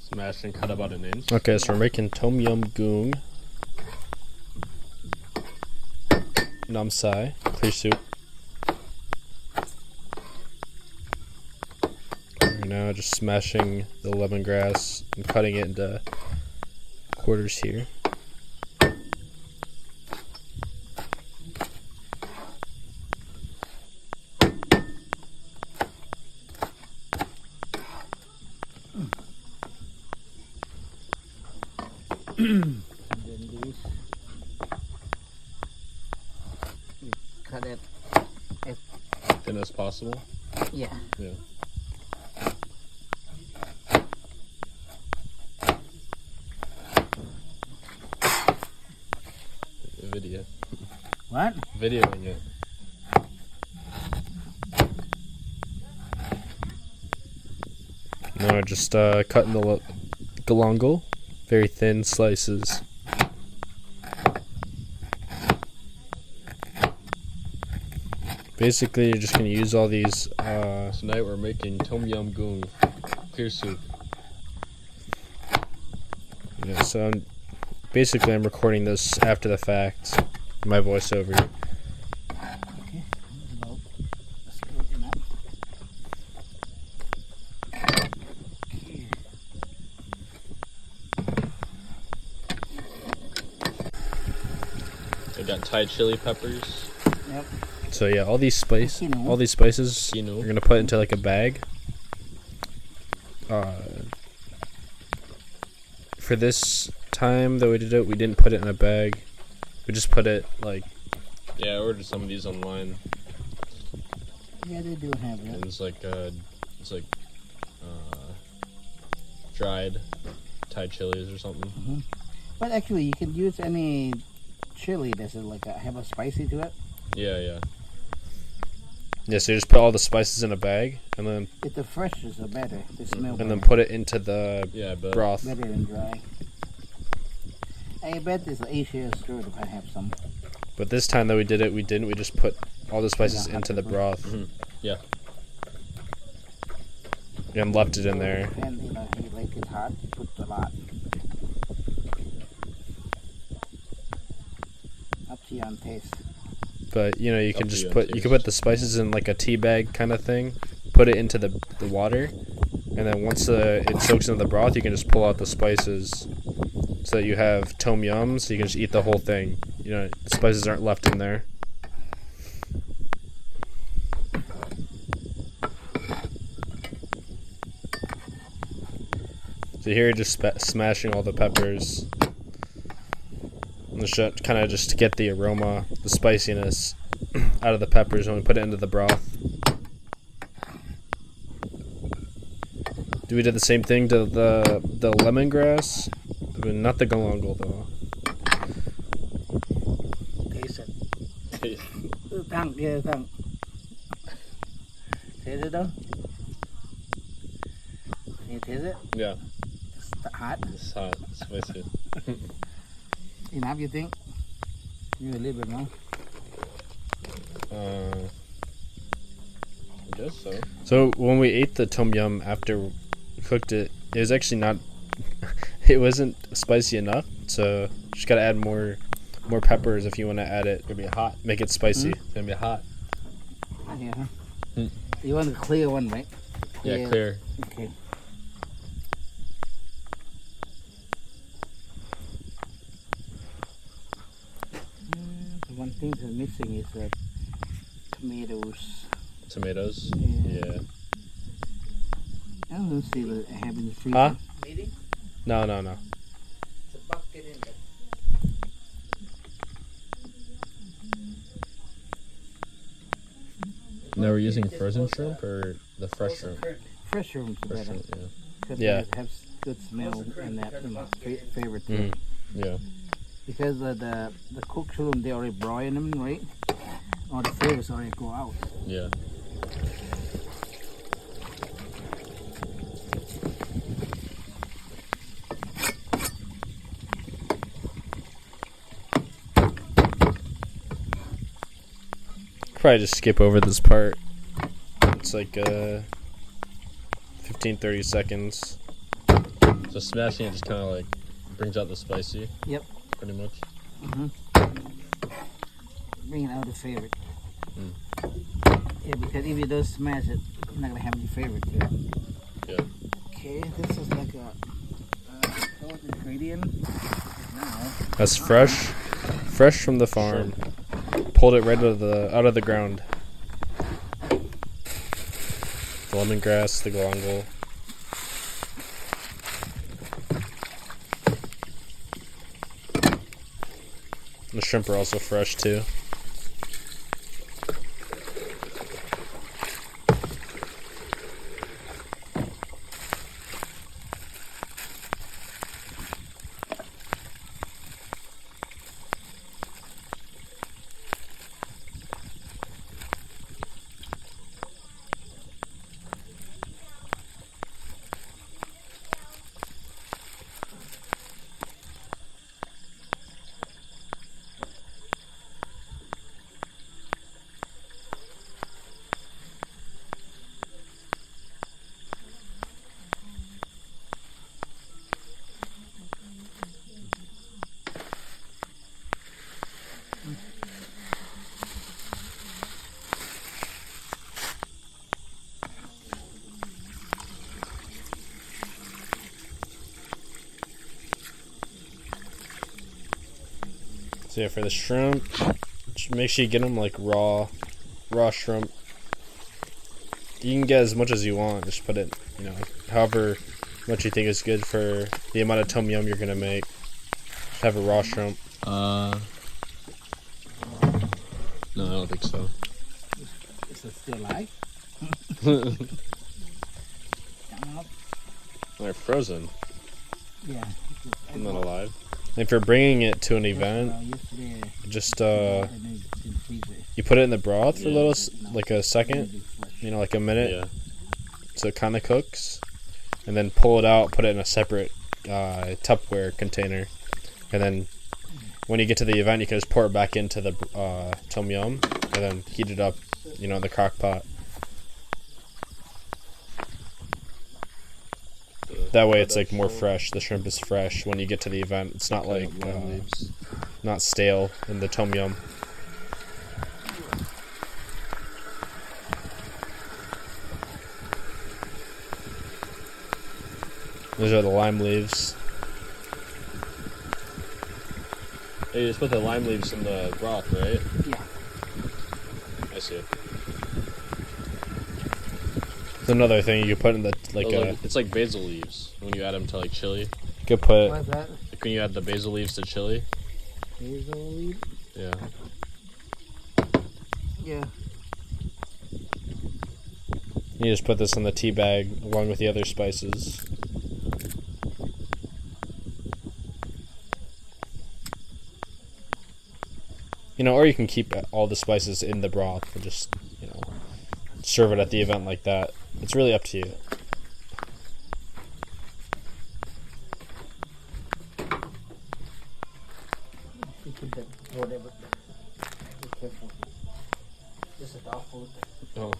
Smash and cut about an inch. Okay, so we're making tom yum goong. Nam sai, clear soup. Right now, just smashing the lemongrass and cutting it into quarters here. And then this, you cut it as Thin as possible. yeah. Yeah. Video. What? Videoing it. Now we're just cutting the galangal, very thin slices. Basically, you're just gonna use all these. Tonight we're making tom yum goong, clear soup. Yeah, so basically, I'm recording this after the fact. My voiceover. Okay. About that's good enough. Okay. I got Thai chili peppers. Yep. So yeah, all these spices You know. you're gonna put into like a bag. For this time that we did it, we didn't put it in a bag. We just put it like. Yeah, I ordered some of these online. Yeah, they do have And it. it's like dried Thai chilies or something. But actually, you can use any chili that's like have a spicy to it. Yeah, yeah. Yeah, so you just put all the spices in a bag and then If the fresh is better, the smell and then better, put it into the Yeah, but broth. better than dry. I bet this Asia store might have some. But this time that we did it, we didn't. We just put all the spices Yeah, into the broth yeah. and left it in there. And you know, he like it hot, put a lot. Up to your own taste. But you know, you can Up to just your put you can taste. put the spices in like a tea bag kind of thing. Put it into the water, and then once it soaks into the broth, you can just pull out the spices, so that you have tom yum. So you can just eat the whole thing. You know, the spices aren't left in there. So here, you're just smashing all the peppers. Kind of just to get the aroma, the spiciness out of the peppers when we put it into the broth. We did the same thing to the lemongrass, I mean, not the galangal though. Taste it. Thằng kia thằng. Taste it though. You taste it? Yeah. It's hot. It's hot, it's spicy. Enough, you think? You a little bit more. I guess so. So when we ate the tom yum after we cooked it, it was actually not. It wasn't spicy enough. So just gotta add more peppers if you want to add it. It's gonna be hot. Make it spicy. It's gonna be hot. Yeah, huh? Hmm. You want the clear one, right? Yeah, clear. Okay. The one thing that's missing is tomatoes. Tomatoes. Yeah. Yeah. I don't see what I have in the freezer. Huh? Maybe? No. It's a bucket in there. Now we're using frozen shrimp or the fresh shrimp? Fresh shrimp's Fresh better. shrimp, yeah. Because Yeah. it has good smell and that, you know, favorite too. Yeah. Because the cooked shrimp, they already broil them, right? All the flavors already go out. Yeah. Probably just skip over this part. like 15-30 seconds. So smashing it just kind of like brings out the spicy. Yep. Pretty much. Bringing out the favorite. Mm. Yeah, because if you don't smash it, you're not gonna have your favorite. Yeah. Yeah. Okay, this is like a ingredient. Now. That's fresh from the farm. Pulled it right out of the ground. The lemongrass, the galangal. The shrimp are also fresh too. So yeah, for the shrimp, make sure you get them like raw shrimp. You can get as much as you want. Just put it, however much you think is good for the amount of tom yum you're gonna make. Just have a raw shrimp. No, I don't think so. Is it still alive? They're frozen. Yeah. I'm not alive. If you're bringing it to an event, just you put it in the broth for a little, like a second, like a minute, Yeah. so it kind of cooks, and then pull it out, put it in a separate Tupperware container, and then when you get to the event, you can just pour it back into the tom yum, and then heat it up, in the crock pot. That way it's like more fresh. The shrimp is fresh when you get to the event. It's not like not stale in the tom yum. Those are the lime leaves. Hey, you just put the lime leaves in the broth, right? Yeah. I see. It's another thing you could put in the it's like basil leaves when you add them to like chili. You could put What's that? Like when you add the basil leaves to chili. Basil leaf? Yeah. Yeah. you just put this in the tea bag along with the other spices. Or you can keep all the spices in the broth and just, serve it at the event like that. It's really up to you. You put that whatever. Be careful. This is dog food. Oh.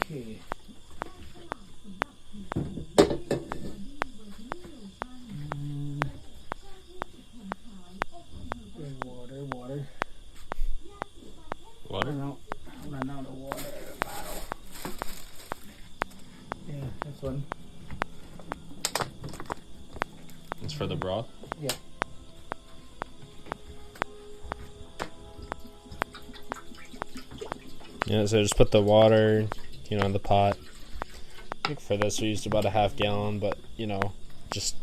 Okay. Water. Water? Run out of water. Yeah, this one. It's for the broth? Yeah. Yeah, so just put the water, in the pot. I think for this we used about a half gallon, but, just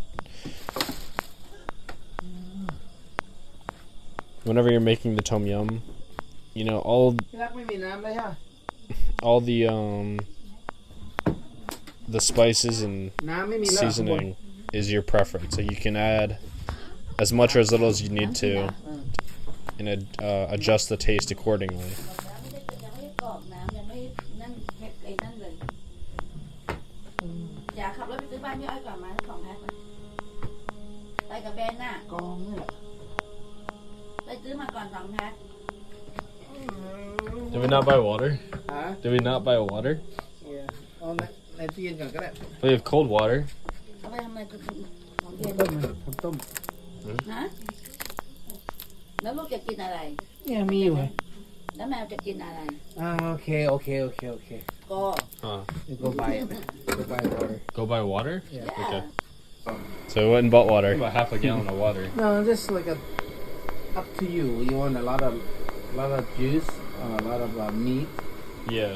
whenever you're making the tom yum, all the spices and seasoning is your preference. So you can add as much or as little as you need to and adjust the taste accordingly. บ้านพี่อ้อยก่อนมา2 แพ็คนะไปกับเบนน่ะ กองนี่แหละ ไปซื้อมาก่อน2 แพ็ค Did we not buy water? ฮะ Did we not buy water? เอาในตู้เย็นก่อนก็ได้ We have cold water. เอาไปทำอะไรกับของเย็น ต้มมันทำต้ม ฮะแล้วลูกจะกินอะไร เนี่ยมีอยู่ แล้วแมวจะกินอะไร โอเค ก็ Huh. go buy water Go buy water? yeah Okay. So we went and bought water. About half a gallon of water. no just like up to you you want a lot of juice a lot of meat Yeah.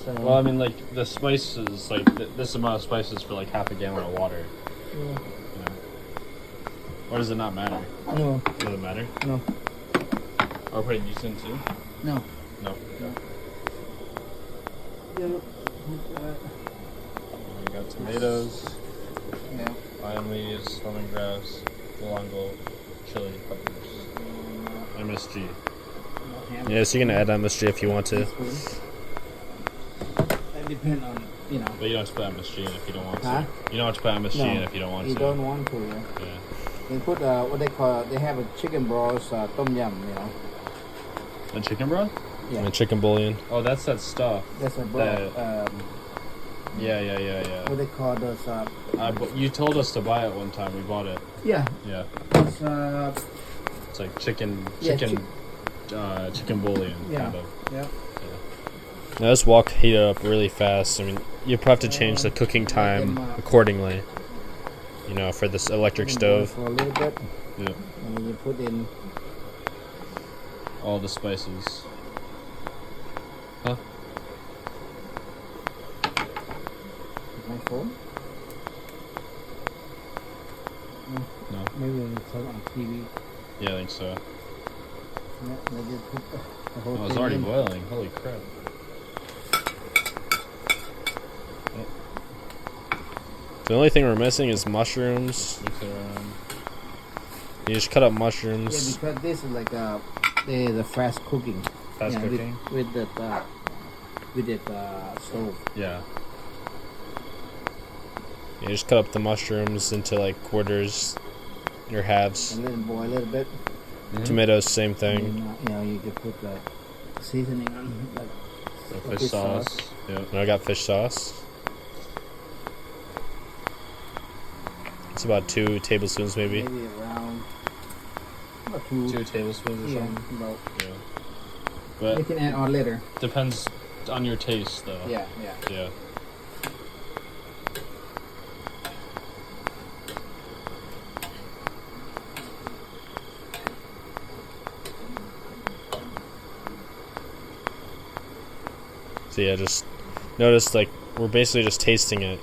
so Well, I mean, like the spices, like this amount of spices for like half a gallon of water. yeah. You know? Or does it not matter? no Does it matter? No. Are we putting these in too? no No. yeah. We got tomatoes, Yeah. lime leaves, lemongrass, galangal, chili peppers, MSG. Yes, you can add MSG if you want to. That depends on you know But you don't have to put MSG in if you don't want Huh? to. You don't have to put MSG in No. if you don't want you to. don't want to yeah. Yeah. They put what they call they have a chicken broth tom yum you know And chicken broth? Yeah. And chicken bouillon. Oh, that's that stuff. that's a broth Yeah. what they call those You told us to buy it one time. We bought it. yeah Yeah. it's It's like chicken bouillon. Yeah. Kind of. yeah Now this wok heated up really fast. I mean, you probably have to change the cooking time accordingly. You know, for this electric stove. for a little bit Yeah. and then you put in All the spices. Huh? my phone No. maybe when it's on TV Yeah, I think so. yeah they just put the whole Oh, it's thing already in. boiling. Holy crap. The only thing we're missing is mushrooms. Mix it around. You just cut up Yeah, mushrooms. because this is like the fast cooking. Fast Yeah, cooking? with that stove. Yeah. You just cut up the mushrooms into like quarters, or halves. And let it boil a little bit. Tomatoes, same And thing. then, you can put the seasoning on, like So a fish sauce. Yeah. And I got fish sauce. It's about 2 tablespoons maybe. maybe around about 2. 2 tablespoons or Yeah, something. about. Yeah. You But can add on later. depends on your taste, though. Yeah. Yeah. So yeah, just notice like we're basically just tasting it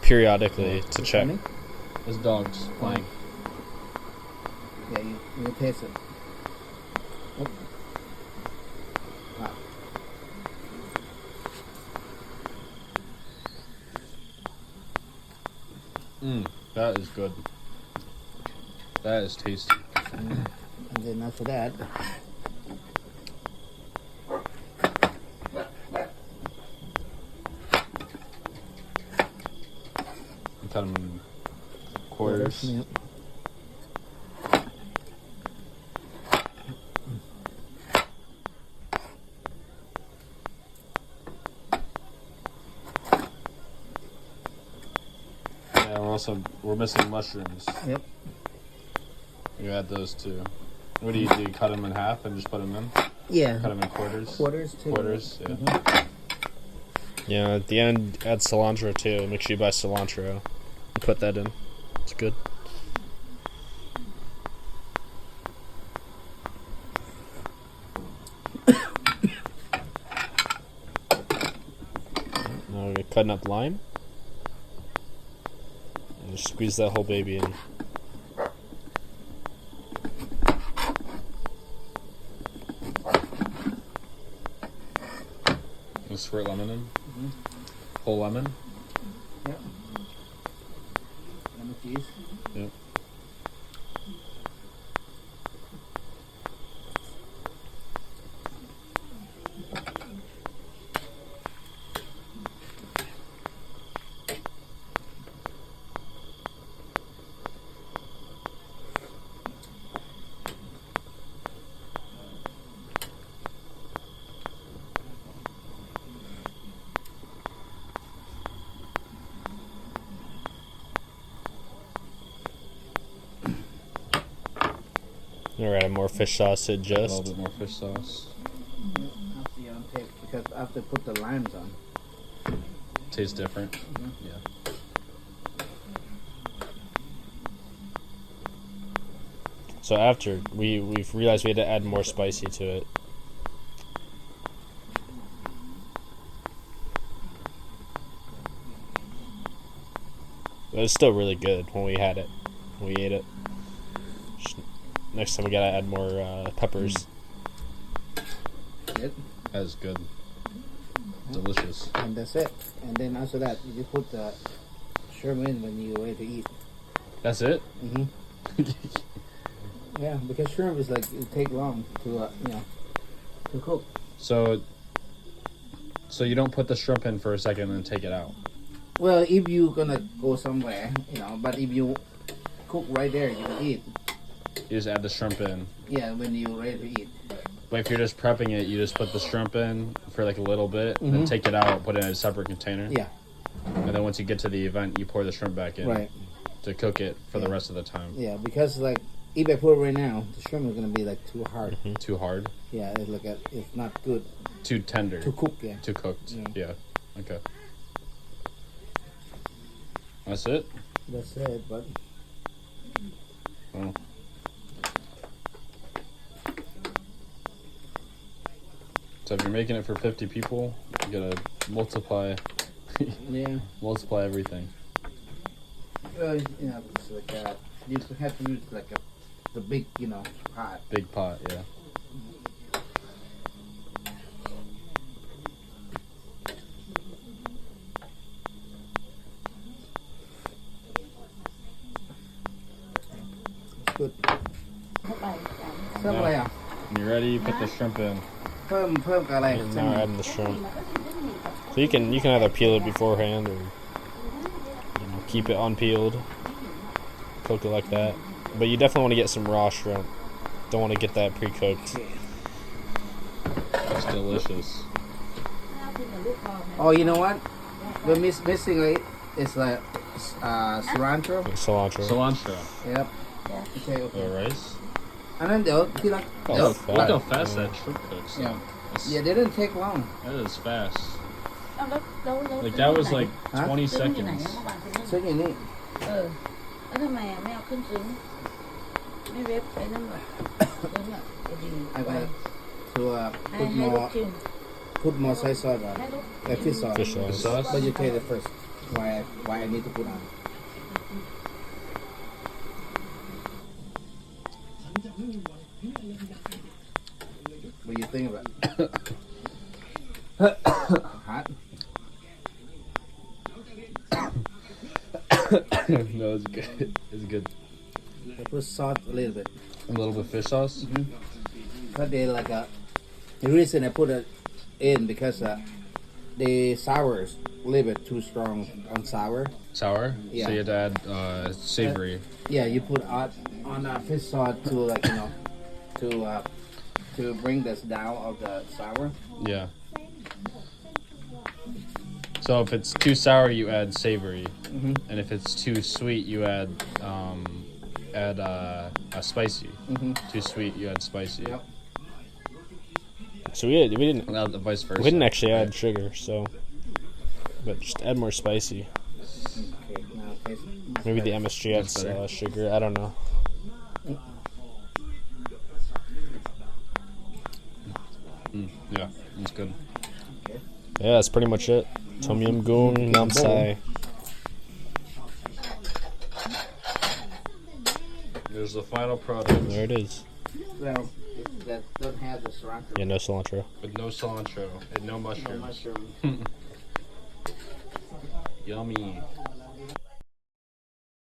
periodically to It's check. funny. It's dogs playing. Yeah, you taste it. Oh. Ah. That is good. That is tasty. And then after that, You cut them in quarters. yeah. Yeah, we're missing mushrooms. Yep. You add those too. What do? You cut them in half and just put them in? Yeah. Cut them in quarters? Quarters too. Quarters, yeah. Mhm. Yeah, at the end add cilantro too. Make sure you buy cilantro and put that in. It's good. Now we're cutting up lime. And just squeeze that whole baby in. You squirt lemon in? Mhm. Whole lemon? Yep. Lemon cheese. Yep. We're adding more fish sauce to A little adjust. bit more fish sauce. After you take, because after put the limes on. Tastes different. Yeah. So after we've realized we had to add more spicy to it. But it's still really good when we had it. When we ate it. Next time we gotta add more peppers. It, That is good. Delicious. and that's it. And then after that, you just put the shrimp in when you're ready to eat. That's it? Mm-hmm. Yeah, because shrimp is like, it take long to, to cook. So you don't put the shrimp in for a second and then take it out. Well, if you gonna go somewhere, but if you cook right there, you can eat. You just add the shrimp in. Yeah, when you're ready to eat. But if you're just prepping it, you just put the shrimp in for like a little bit, then Mhm. take it out, put it in a separate container. Yeah, And then once you get to the event, you pour the shrimp back in right. to cook it for the Yeah. rest of the time. Yeah, because like if I put it right now, the shrimp is gonna be like too hard. Too hard? Yeah, it's like it's not good Too tender? to cook. Yeah, Too cooked? Yeah. Yeah. Okay. That's it? that's it. But Oh. So if you're making it for 50 people, you gotta multiply yeah, everything. it's like you have to use like the big pot. Big pot, yeah. It's good. เข้าไปจ้ะ เพิ่มอะไรอ่ะ When you're ready, you put the shrimp in. เพิ่มกับอะไร And now we're adding the shrimp. So you can either peel it beforehand or keep it unpeeled. Cook it like that. But you definitely want to get some raw shrimp. Don't want to get that pre-cooked. It's delicious. ข้าวกินกับลูกคอไหม Oh, you know what? We're missing it. It's like cilantro. Like cilantro. Cilantro. Yep. Okay. The rice. อันนั้นเดี๋ยวที่รัก Oh, เดี๋ยว fat. Look how fast that shrimp cooks. Yeah. That's- Yeah, they didn't take long. That is fast. เอาแล้ว Like that was like Huh? 20 ซึ้งอยู่ไหน seconds. อะเมื่อวานซึ้ง ซึ่งอย่างนี้ เออแล้วทำไมอ่ะไม่เอาขึ้นซึ้งไม่เว็บไอ้นั่นหรอกซึ้งอ่ะจะดี I got to ให้ put ให้ลูก more ชิม put more soy sauce on. ให้ลูก Fish sauce. Fish sauce. Sauce? But you taste it first. Why I need to put on? What do you think about it? Hot? No, it's good. It's good. I put salt a little bit. A little bit of fish sauce. But they like the reason I put it in because the sour is a little bit too strong on sour. Sour. Yeah. So you had to add savory. Yeah, you put on fish sauce to like to bring this down of the sour. Yeah. So if it's too sour, you add savory, Mhm. and if it's too sweet, you add a spicy. Mhm. Too sweet, you add spicy. Yep. So we didn't Now the vice versa. we didn't actually add sugar, so but just add more spicy. Okay, now taste. Maybe the MSG adds That's better. sugar. I don't know. Yeah, it's good. Yeah, that's pretty much it. Tom yum goong nam sai. There's the final product There it is. Well, that don't have the cilantro. Yeah, no cilantro. with no cilantro and no No mushrooms. mushroom. Yummy.